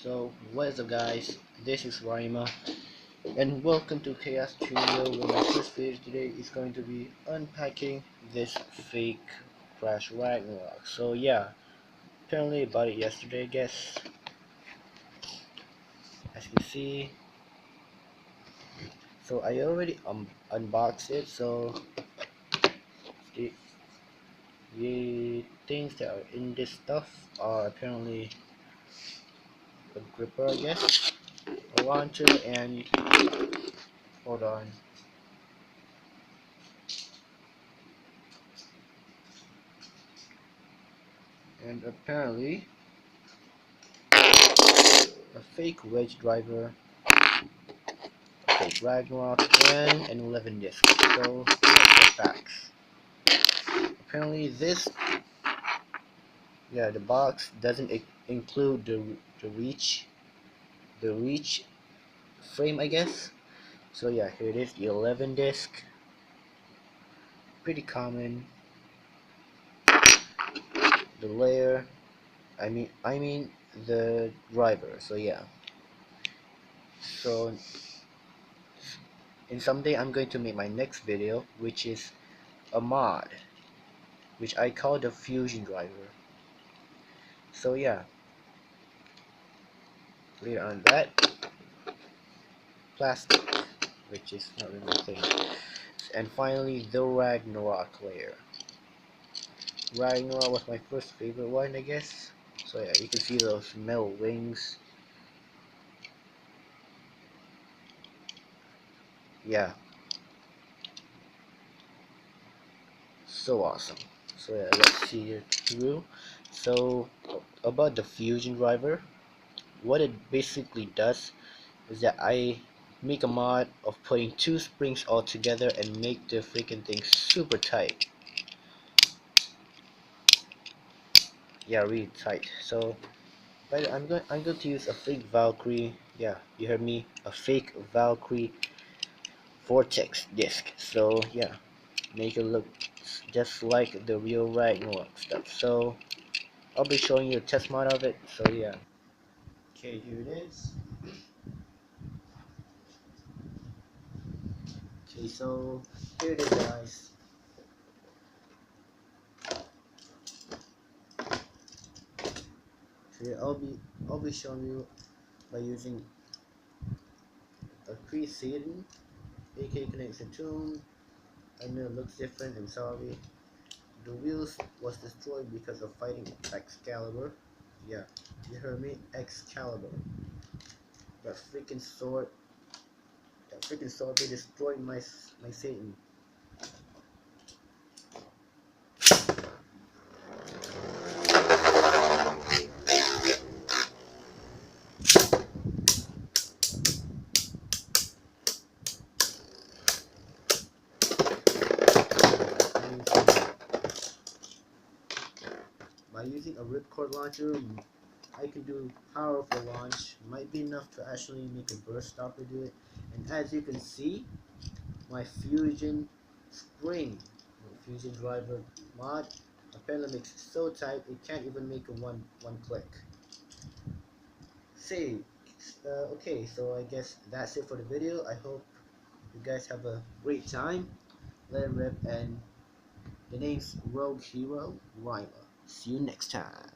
So what is up guys, this is Rima and welcome to Chaos Chuunibyo, where my first video today is going to be unpacking this fake Crash Ragnarok. So yeah, apparently I bought it yesterday I guess, as you can see. So I already unboxed it, so the things that are in this stuff are apparently a gripper I guess, a launcher, and hold on. And apparently a fake wedge driver, a fake Ragnarok, and an 11 disc. So let's get facts. Apparently the box doesn't include the reach frame I guess. So yeah, here it is, the 11 disc, pretty common. The layer, I mean the driver. So yeah, so in someday I'm going to make my next video, which is a mod which I call the fusion driver. So yeah, later on that plastic, which is not really a thing, and finally the Ragnarok layer. Ragnarok was my first favorite one I guess. So yeah, you can see those metal wings. Yeah, so awesome. So yeah, let's see it through. So about the fusion driver, what it basically does is that I make a mod of putting two springs all together and make the freaking thing super tight. Yeah, really tight. So but I'm going to use a fake Valkyrie. Yeah, you heard me, a fake Valkyrie vortex disc. So yeah, make it look just like the real Ragnarok stuff. So I'll be showing you a test mod of it. So yeah. Okay, here it is. Okay, so here it is, guys. So yeah, I'll be showing you by using a pre-seating AK connection tune. I know it looks different, I'm sorry. The wheels was destroyed because of fighting Excalibur. Yeah, you heard me, Excalibur. That freaking sword, they destroyed my Satan. By using a ripcord launcher, I can do powerful launch. Might be enough to actually make a burst stopper do it. And as you can see, my fusion spring, fusion driver mod, apparently makes it so tight it can't even make a one click. See, okay, so I guess that's it for the video. I hope you guys have a great time. Let it rip, and the name's Rogue Hero Rima. See you next time.